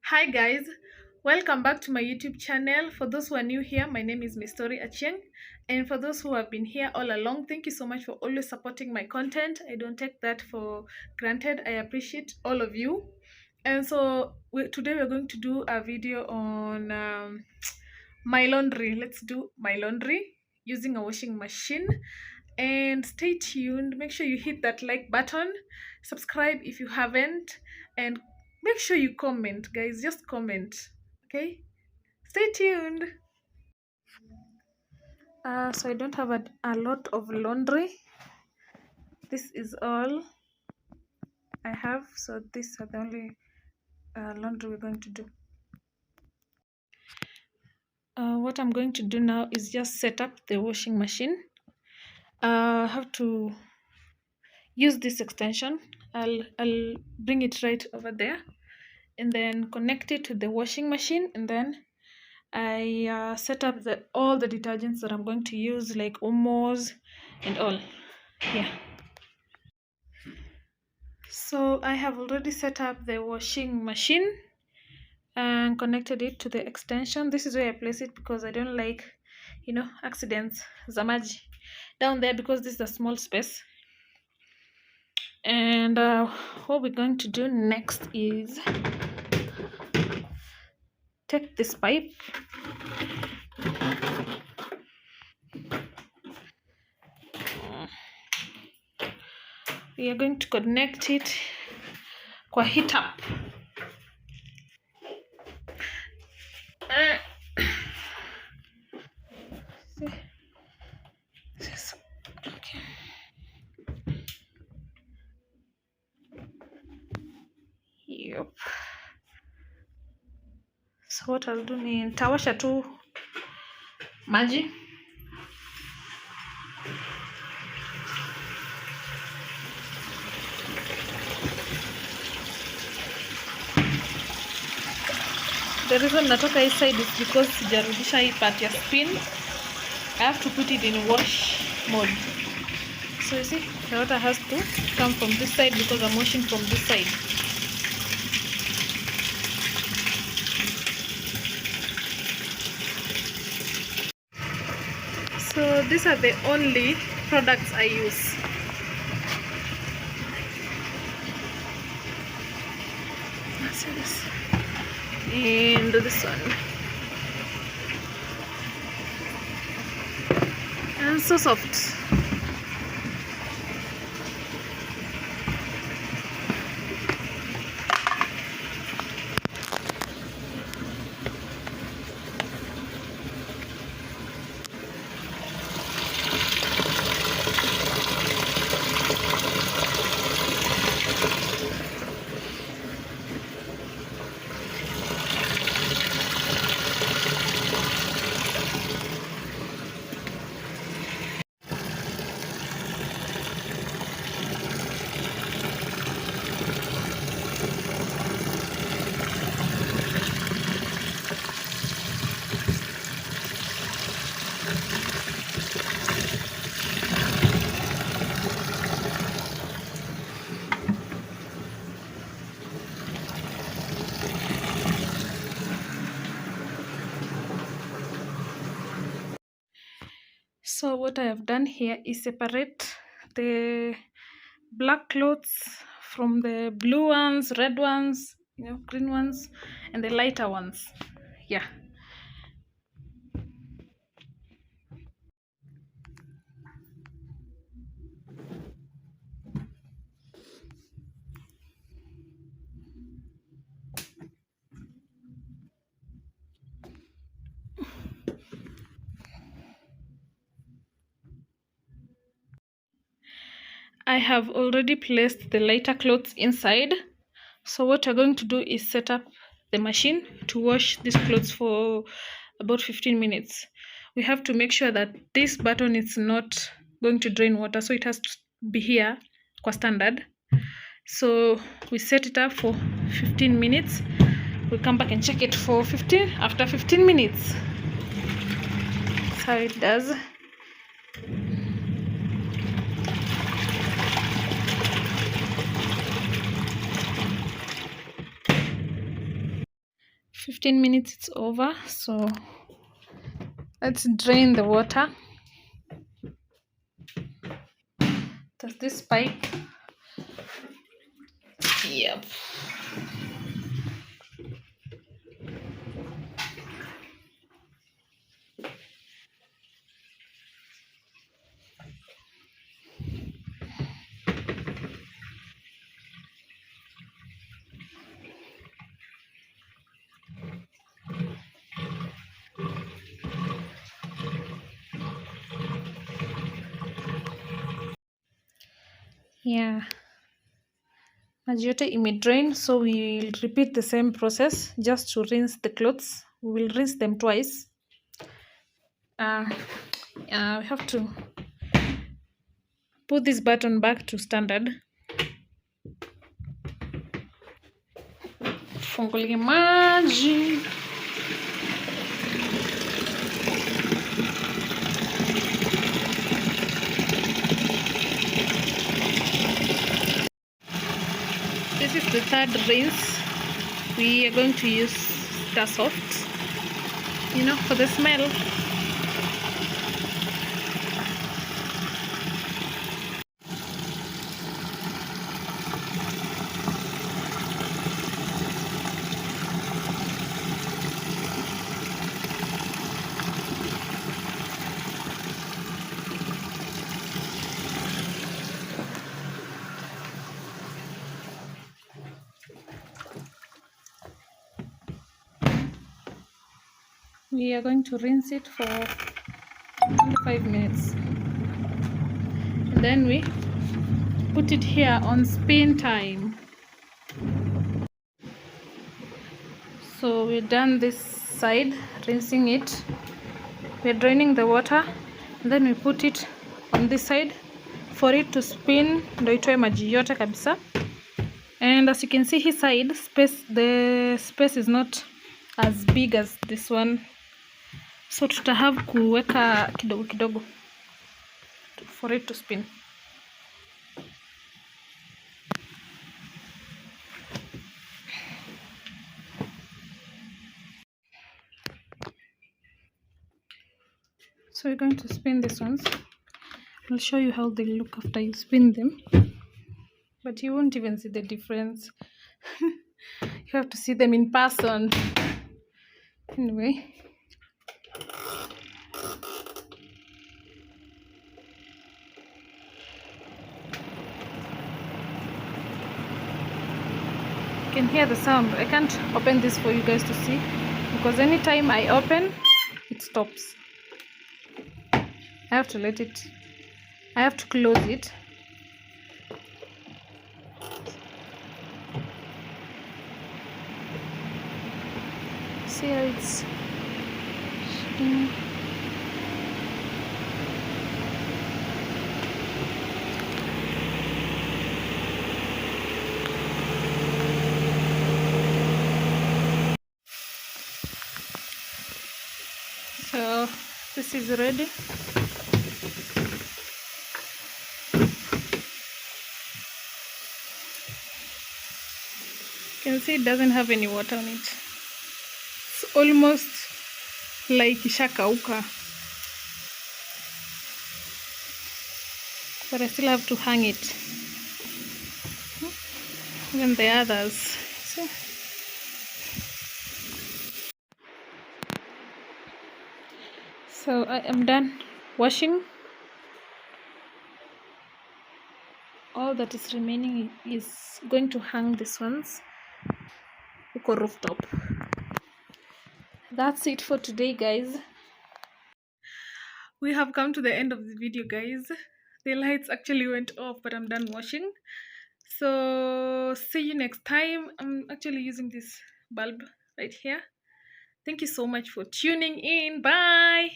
Hi guys, welcome back to my YouTube channel. For those who are new here, my name is Mistori Achieng, and for those who have been here all along, thank you so much for always supporting my content. I don't take that for granted. I appreciate all of you. And so today we're going to do a video on my laundry. Let's do my laundry using a washing machine. And stay tuned. Make sure you hit that like button, subscribe if you haven't, and make sure you comment, guys. Just comment, okay? Stay tuned. So I don't have a lot of laundry. This is all I have. So these are the only laundry we're going to do. What I'm going to do now is just set up the washing machine. I have to use this extension. I'll bring it right over there and then connect it to the washing machine, and then I set up all the detergents that I'm going to use, like Omos and all. Yeah. So I have already set up the washing machine and connected it to the extension. This is where I place it because I don't like, accidents, zamaji down there, because this is a small space. And what we're going to do next is take this pipe we are going to connect it kwa heat up. Okay. Yep. So what I'll do ni nitawasha tu maji. The reason natoka hii side is because sijarudisha hii part ya spin. I have to put it in wash mode. So you see, the water has to come from this side because I'm washing from this side. So these are the only products I use. See this. And this one. And so soft. So what I have done here is separate the black clothes from the blue ones, red ones, green ones, and the lighter ones. Yeah. I have already placed the lighter clothes inside. So what we're going to do is set up the machine to wash these clothes for about 15 minutes. We have to make sure that this button is not going to drain water, so it has to be here kwa standard. So we set it up for 15 minutes. We come back and check it for after 15 minutes. That's how it does. 15 minutes it's over, so let's drain the water. Does this pipe? Yep. Yeah, maji yote imedrain, so we'll repeat the same process just to rinse the clothes. We will rinse them twice. We have to put this button back to standard. Fungulie maji. This is the third rinse. We are going to use Star Soft, for the smell. We are going to rinse it for 25 minutes. And then we put it here on spin time. So we're done this side, rinsing it. We're draining the water, and then we put it on this side for it to spin, ndo itoe maji yote kabisa. And as you can see, his side the space is not as big as this one, so tutahave kuweka kidogo kidogo for it to spin. So we're going to spin these ones. I'll show you how they look after you spin them, but you won't even see the difference. You have to see them in person. Anyway, you can hear the sound. I can't open this for you guys to see because anytime I open, it stops. I have to close it. See how it's shifting. So this is ready. You can see it doesn't have any water on it. It's almost like ishakauka, but I still have to hang it. Even the others. See? So I am done washing. All that is remaining is going to hang these ones on rooftop. That's it for today, guys. We have come to the end of the video, guys. The lights actually went off, but I'm done washing. So see you next time. I'm actually using this bulb right here. Thank you so much for tuning in. Bye.